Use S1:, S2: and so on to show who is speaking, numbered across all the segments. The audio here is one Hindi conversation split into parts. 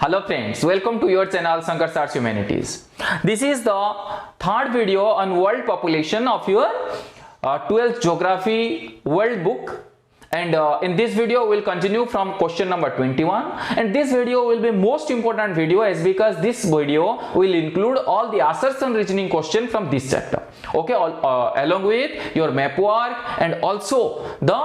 S1: Hello friends, welcome to your channel Shankar Sars Humanities. This is the third video on world population of your 12th geography world book, and in this video we'll continue from question number 21, and this video will be most important video is because this video will include all the assertion reasoning question from this chapter, okay, along with your map work and also the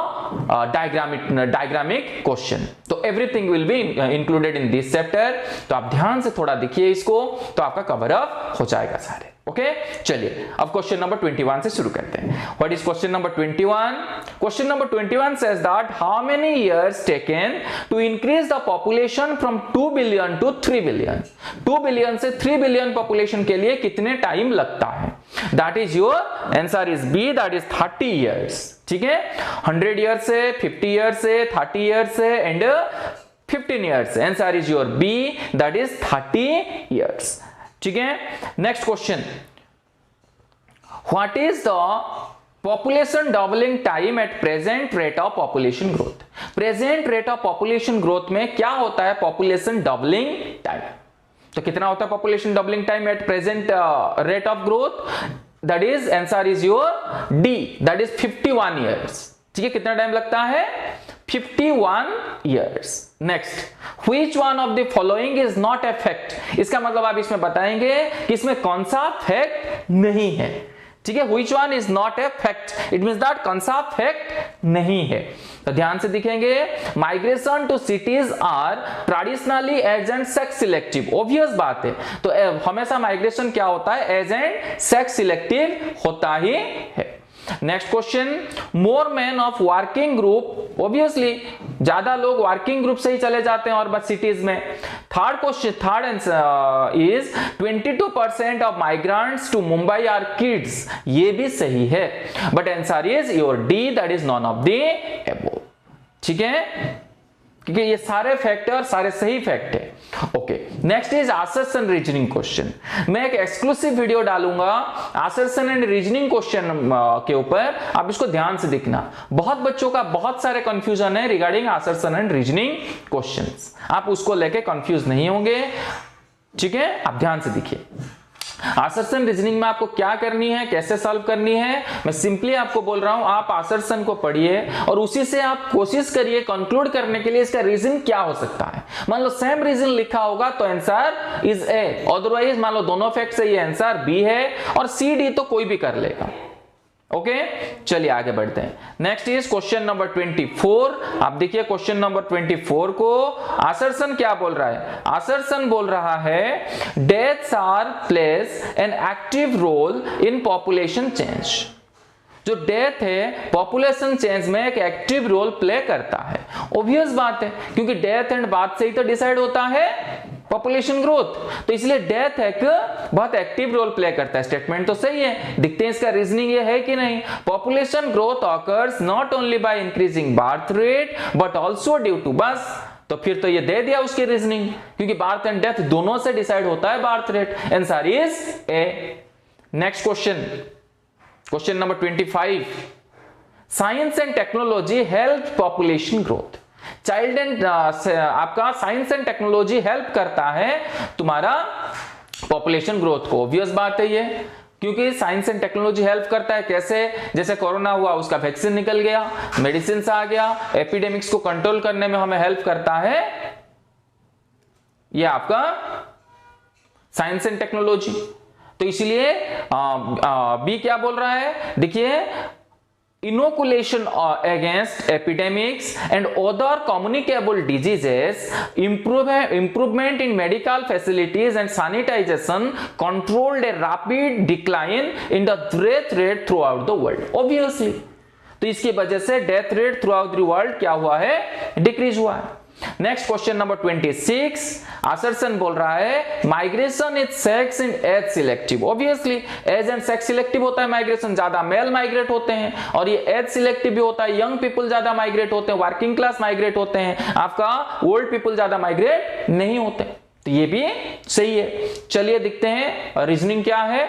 S1: diagramic question. तो everything will be included in this chapter. तो आप ध्यान से थोड़ा देखिए इसको, तो आपका कवर अप हो जाएगा सारे. ओके चलिए अब क्वेश्चन नंबर 21 से शुरू करते हैं. What is question number 21? Question number 21 says that how many years taken to increase the population from 2 billion to 3 billion? 2 billion से 3 billion population के लिए कितने टाइम लगता है? That is your answer is B, that is 30 years. ठीक है, 100 years से, 50 years से, 30 years से and 15 years. Answer is your B, that is 30 years. ठीक है, next question. What is the population doubling time at present rate of population growth? Present rate of population growth में क्या होता है पॉपुलेशन डबलिंग टाइम? तो कितना होता है population doubling time at present rate of growth? That is answer is your D, that is 51 years. ठीक है, कितना टाइम लगता है? 51 years. Next, which one of the following is not a fact? इसका मतलब आप इसमें बताएंगे कि इसमें कौन सा फैक्ट नहीं है. ठीक है, which one is not a fact? It means that कौन सा फैक्ट नहीं है. तो ध्यान से दिखेंगे. Migration to cities are traditionally age and sex selective. Obvious बात है, तो हमेशा माइग्रेशन क्या होता है? एज एंड सेक्स सिलेक्टिव होता ही है. Next question, more man of working group. Obviously ज्यादा लोग वर्किंग ग्रुप से ही चले जाते हैं और बस सिटीज में. Third question, third answer is 22% of migrants to Mumbai are kids. ये भी सही है, but answer is your D, that is none of the above. ठीक है, क्योंकि ये सारे फैक्टर सारे सही फैक्ट है. Okay, next is assertion reasoning question. मैं एक एक्सक्लूसिव वीडियो डालूंगा असर्शन एंड रीजनिंग क्वेश्चन के ऊपर. आप इसको ध्यान से देखना. बहुत बच्चों का बहुत सारे कंफ्यूजन है regarding assertion and reasoning questions. आप उसको लेके कंफ्यूज नहीं होंगे. ठीक है, आप ध्यान से देखिए. असर्शन रीजनिंग में आपको क्या करनी है, कैसे सॉल्व करनी है, मैं सिंपली आपको बोल रहा हूं. आप असर्शन को पढ़िए और उसी से आप कोशिश करिए कंक्लूड करने के लिए इसका रीजन क्या हो सकता है. मान लो सेम रीजन लिखा होगा तो आंसर इज ए, अदरवाइज मान लो दोनों फैक्ट से ये आंसर बी है और सी डी तो कोई भी कर लेगा. ओके चलिए आगे बढ़ते हैं. Next is question number 24. आप देखिए क्वेश्चन नंबर 24 को. असर्शन क्या बोल रहा है? असर्शन बोल रहा है deaths are plays an active role in population change. जो डेथ है पॉपुलेशन चेंज में एक एक्टिव रोल प्ले करता है. ऑब्वियस बात है, क्योंकि डेथ एंड बर्थ से ही तो डिसाइड होता है पॉपुलेशन ग्रोथ. तो इसलिए डेथ एक बहुत एक्टिव रोल प्ले करता है. स्टेटमेंट तो सही है. दिखते हैं इसका रीजनिंग ये है कि नहीं. Population growth occurs not only by increasing birth rate but also due to बस. तो फिर तो ये दे दिया उसकी रीजनिंग, क्योंकि बर्थ एंड डेथ दोनों से डिसाइड होता है birth rate. Answer is A. Next question, question number 25. Science and technology help population growth. Child and आपका साइंस एंड टेक्नोलॉजी हेल्प करता है तुम्हारा पॉपुलेशन ग्रोथ को. ऑब्वियस बात है ये, क्योंकि साइंस एंड टेक्नोलॉजी हेल्प करता है. कैसे? जैसे कोरोना हुआ, उसका वैक्सीन निकल गया, मेडिसिन आ गया, एपिडेमिक्स को कंट्रोल करने में हमें हेल्प करता है ये आपका साइंस एंड टेक्नोलॉजी. तो इसलिए बी क्या बोल रहा है? देखिए, inoculation against epidemics and other communicable diseases, improvement in medical facilities and sanitization controlled a rapid decline in the death rate throughout the world. Obviously, तो इसकी वजह से death rate through out the world क्या हुआ है? डिक्रीज हुआ है. Next question number 26. असर्शन बोल रहा है migration is sex and age selective. Obviously age and sex selective होता है माइग्रेशन. ज्यादा मेल माइग्रेट होते हैं और ये एज सिलेक्टिव भी होता है. यंग पीपल ज्यादा माइग्रेट होते हैं, वर्किंग क्लास माइग्रेट होते हैं, आपका ओल्ड पीपल ज्यादा माइग्रेट नहीं होते. तो ये भी सही है. चलिए देखते हैं रीजनिंग क्या है.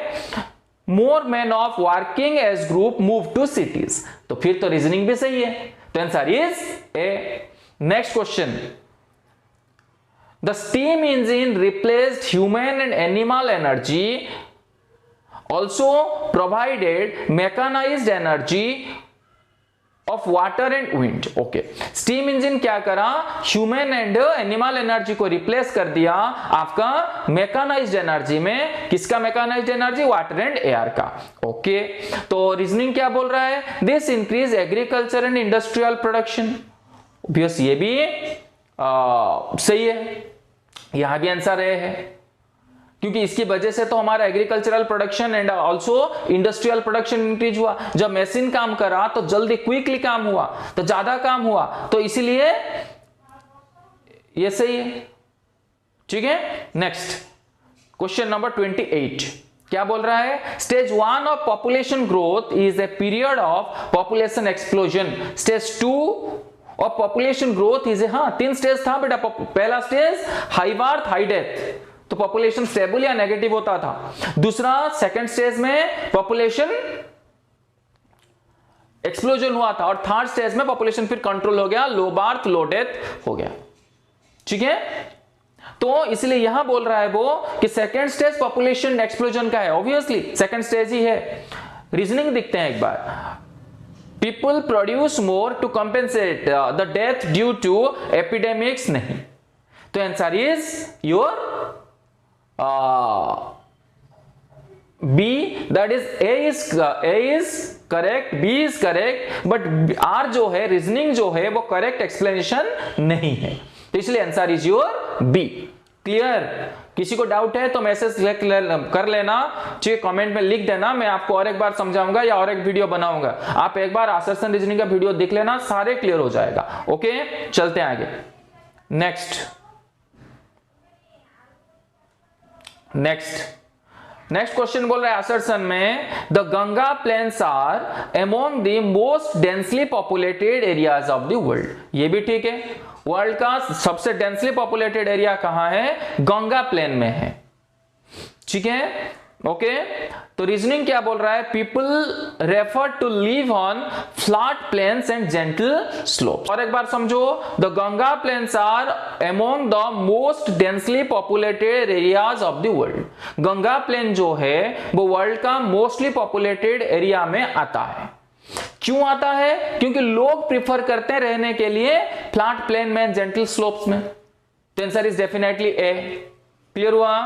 S1: More man of working age group move to cities. तो फिर तो रीजनिंग भी सही है. तो answer is A. Next question, The steam engine replaced human and animal energy, also provided mechanized energy of water and wind. Okay, steam engine क्या करा, ह्यूमन एंड एनिमल एनर्जी को रिप्लेस कर दिया आपका मैकेनाइज्ड एनर्जी में. किसका mechanized energy? Water and air का. ओके, तो रीजनिंग क्या बोल रहा है? This increase agriculture and industrial production. Obvious ये भी सही है, यहां भी आंसर है, क्योंकि इसकी वजह से तो हमारा agricultural production and also industrial production increase हुआ. जब मशीन काम करा तो जल्दी क्विकली काम हुआ, तो ज्यादा काम हुआ, तो इसीलिए ये सही है. ठीक है, नेक्स्ट क्वेश्चन नंबर 28 क्या बोल रहा है? Stage 1 of population growth is a period of population explosion. Stage 2 of population growth is a, हाँ 3 स्टेज था बेटा. पहला stage high birth high death, तो पॉपुलेशन स्टेबल या नेगेटिव होता था. दूसरा सेकंड स्टेज में पॉपुलेशन एक्सप्लोजन हुआ था, और थर्ड स्टेज में पॉपुलेशन फिर कंट्रोल हो गया, लो बर्थ लो डेथ हो गया. ठीक है, तो इसलिए यहां बोल रहा है वो कि सेकंड स्टेज पॉपुलेशन एक्सप्लोजन का है. ऑब्वियसली सेकंड स्टेज ही है. रीजनिंग देखते हैं एक बार. People produce more to compensate the death due to epidemics. नहीं, तो answer is your B, that is A is correct, B is correct, but R जो है रीजनिंग जो है वो करेक्ट एक्सप्लेनेशन नहीं है, तो इसलिए answer is your B. Clear? किसी को डाउट है तो मैसेज कर लेना, ठीक है, कमेंट में लिख देना. मैं आपको और एक बार समझाऊंगा या और एक वीडियो बनाऊंगा. आप एक बार आसर्सन रीजनिंग का वीडियो देख लेना, सारे क्लियर हो जाएगा. ओके, चलते हैं आगे. नेक्स्ट क्वेश्चन बोल रहा है असर्सन में the Ganga plains are among the most densely populated areas of the world. ये भी ठीक है, वर्ल्ड का सबसे डेंसली पॉपुलेटेड एरिया कहां है? गंगा प्लेन में है. ठीक है, ओके, तो रीजनिंग क्या बोल रहा है? People refer to live on flat plains and gentle slopes. और एक बार समझो, the Ganga plains are among the most densely populated areas of the world. Ganga plain जो है वो वर्ल्ड का मोस्टली पॉपुलेटेड एरिया में आता है. क्यों आता है? क्योंकि लोग प्रिफर करते हैं रहने के लिए फ्लैट प्लेन में, जेंटल स्लोप्स में. तो answer is definitely A. Clear हुआ?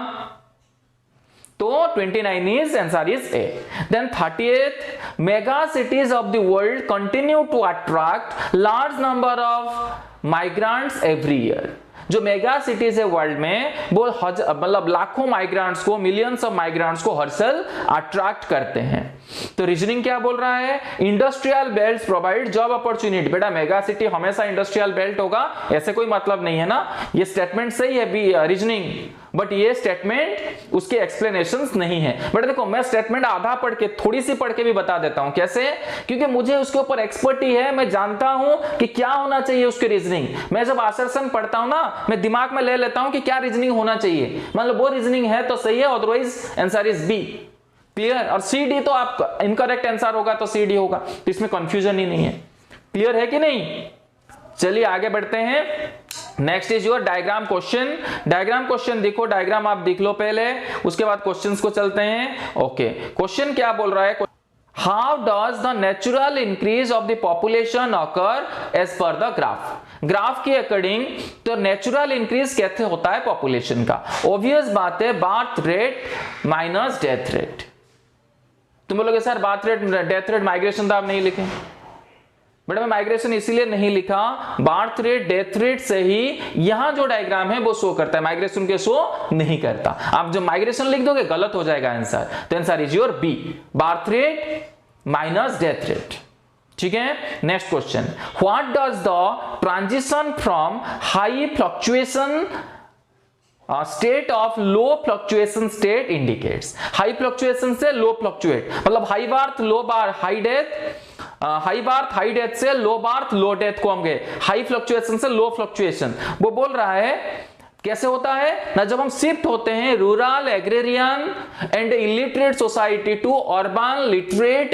S1: तो 29 is answer is A. Then 30th, mega cities of the world continue to attract large number of migrants every year. जो मेगा सिटीज है वर्ल्ड में वो मतलब लाखों माइग्रेंट्स को, मिलियंस ऑफ माइग्रेंट्स को हर साल अट्रैक्ट करते हैं. तो रीजनिंग क्या बोल रहा है? Industrial belt provide job opportunity. बेटा मेगा सिटी हमेशा इंडस्ट्रियल बेल्ट होगा ऐसे कोई मतलब नहीं है ना. ये स्टेटमेंट सही है रीजनिंग, बट ये स्टेटमेंट उसके एक्सप्लेनेशंस नहीं है. बट देखो, मैं स्टेटमेंट आधा पढ़ के, थोड़ी सी पढ़ के भी बता देता हूं. कैसे? क्योंकि मुझे उसके ऊपर एक्सपर्टी है, मैं जानता हूं कि क्या होना चाहिए उसकी रीजनिंग. मैं जब आसर्सन पढ़ता हूं ना, मैं दिमाग में ले लेता हूं कि क्या रीजनिंग होना चाहिए. मतलब वो रीजनिंग है तो सही है, otherwise answer is B. Clear? और सी डी तो आपका इनकरेक्ट आंसर होगा तो सी डी होगा, तो इसमें कंफ्यूजन ही नहीं है. क्लियर है कि नहीं? चलिए आगे बढ़ते हैं. Next is your diagram question. Diagram question देखो, डायग्राम आप देख लो पहले, उसके बाद क्वेश्चंस को चलते हैं. ओके, क्वेश्चन क्या बोल रहा है? How does the natural increase of the population occur as per the graph. Graph के अकॉर्डिंग तो नेचुरल इंक्रीज कैसे होता है पॉपुलेशन का? ऑब्वियस बात है, birth rate minus death rate. तुम बोलोगे sir birth rate death rate migration तो आप नहीं लिखे. बट मैं माइग्रेशन इसीलिए नहीं लिखा, बर्थ रेट डेथ रेट से ही यहां जो डायग्राम है वो शो करता है, माइग्रेशन के शो नहीं करता. आप जो माइग्रेशन लिख दोगे गलत हो जाएगा आंसर. तो answer is your B, birth rate minus death rate. ठीक है, next question. What does the transition from high fluctuation state of low fluctuation state indicates. High fluctuation से लो फ्लक्चुएट, मतलब हाई बर्थ लो बार high death, high birth high death से लो बर्थ लो डेथ को हम गए, हाई फ्लक्चुएशन से लो फ्लक्चुएशन. वो बोल रहा है कैसे होता है ना, जब हम शिफ्ट होते हैं rural agrarian and illiterate society to urban literate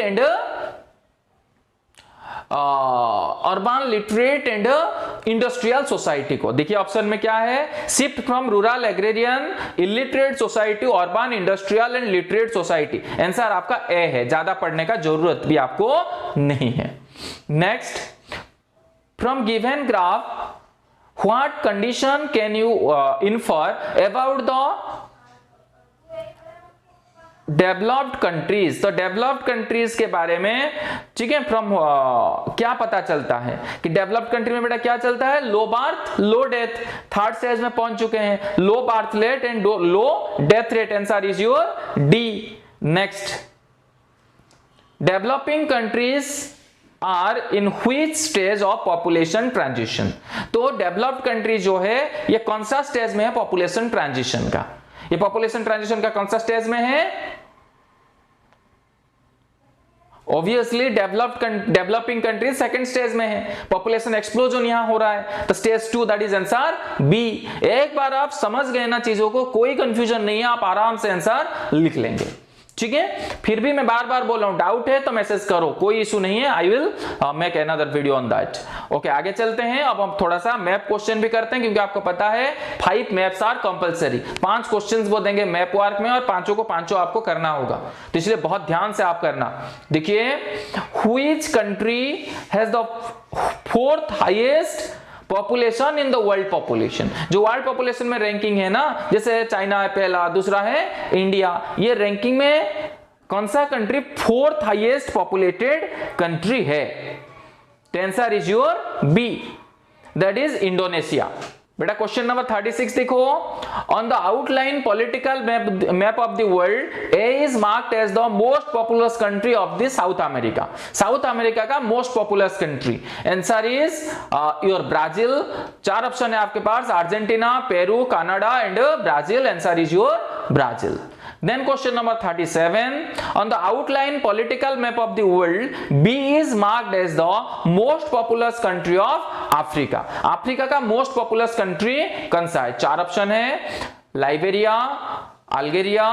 S1: and industrial society को। देखिए ऑप्शन में क्या है, shift from rural agrarian illiterate society urban industrial and literate society. Answer आपका ए है, ज्यादा पढ़ने का जरूरत भी आपको नहीं है। Next, from given graph what condition can you infer about the developed countries. तो डेवलप्ड कंट्रीज के बारे में, ठीक है, फ्रॉम क्या पता चलता है कि डेवलप्ड कंट्री में बेटा क्या चलता है, low birth low death, third stage में पहुंच चुके हैं, low birth rate and low death rate. Answer is your D. Next, developing countries are in which stage of population transition. तो डेवलप्ड कंट्री जो है ये कौन सा स्टेज में है पॉपुलेशन ट्रांजिशन का, ये पॉपुलेशन ट्रांजिशन का कौन सा स्टेज में है, obviously developing country second stage में है, पॉपुलेशन एक्सप्लोजन यहां हो रहा है, तो stage 2 that is answer B. एक बार आप समझ गए ना चीजों को, कोई कंफ्यूजन नहीं है, आप आराम से आंसर लिख लेंगे, ठीक है। फिर भी मैं बार बार बोल रहा हूं, डाउट है तो मैसेज करो, कोई इशू नहीं है, I will make another video on that. Okay, आगे चलते हैं। अब हम थोड़ा सा मैप क्वेश्चन भी करते हैं, क्योंकि आपको पता है 5 मैप्स आर कंपलसरी, 5 क्वेश्चंस वो देंगे मैप वर्क में, और पांचों को पांचों आपको करना होगा, तो इसलिए बहुत ध्यान से आप करना। देखिए, which country has the 4th highest population in the world population. जो वर्ल्ड पॉपुलेशन में रैंकिंग है ना, जैसे चाइना है पहला, दूसरा है इंडिया, ये रैंकिंग में कौन सा country 4th highest populated country है, तो answer is your B, that is Indonesia. बेटा क्वेश्चन नंबर 36 देखो, on the outline political map of the world A is marked as the most populous country of the South America. South America का most populous country, answer is your Brazil. 4 option है आपके पास, Argentina, Peru, Canada and Brazil. Answer is your Brazil. Then question number 37, on the outline political map of the world, B is marked as the most populous country of Africa. Africa का most populous country कौन सा है? 4 ऑप्शन है, Liberia, Algeria,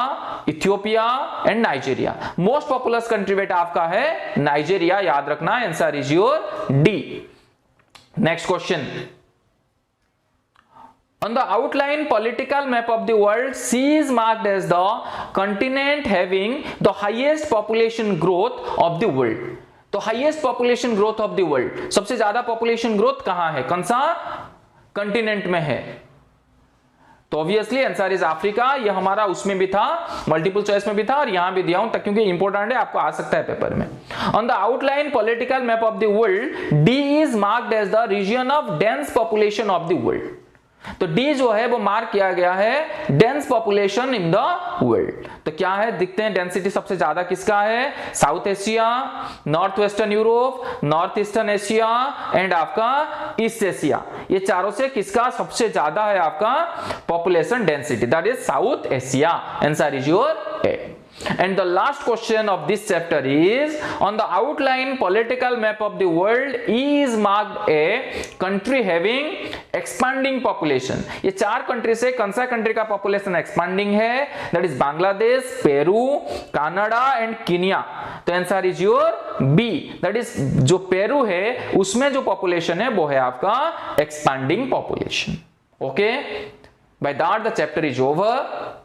S1: Ethiopia and Nigeria. Most populous country बेटा आपका है नाइजीरिया, याद रखना, answer is your D. Next question, on the outline political map of the world, C is marked as the continent having the highest population growth of the world. तो highest population growth of the world, सबसे ज्यादा population growth कहां है, कौन सा कंटिनेंट में है, तो ऑब्वियसली आंसर इज अफ्रीका। ये हमारा उसमें भी था, मल्टीपल चॉइस में भी था, और यहां भी दिया हूं तक क्योंकि इंपॉर्टेंट है, आपको आ सकता है पेपर में। On the outline political map of the world, D is marked as the region of dense population of the world. तो डी जो है वो मार्क किया गया है dense population in the world. तो क्या है, दिखते हैं डेंसिटी सबसे ज्यादा किसका है, south Asia, north western Europe, north eastern Asia and आपका ईस्ट एशिया। ये चारों से किसका सबसे ज्यादा है आपका population density, that is south Asia. Answer is your A. And the last question of this chapter is, on the outline political map of the world, E is marked a country having expanding population. ये 4 कंट्री से कौन सा कंट्री का पॉपुलेशन एक्सपांडिंग है, that is Bangladesh, Peru, Canada and Kenya. तो answer is your B, that is जो पेरू है उसमें जो पॉपुलेशन है वो है आपका expanding population. Okay, by that the chapter is over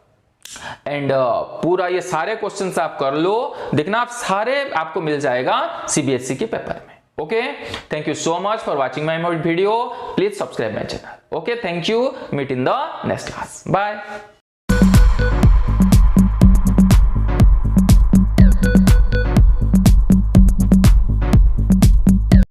S1: and पूरा ये सारे क्वेश्चंस आप कर लो, देखना आप सारे आपको मिल जाएगा सीबीएसई के पेपर में। Okay, thank you so much for watching my video, please subscribe my channel. Okay, thank you, meet in the next class, bye.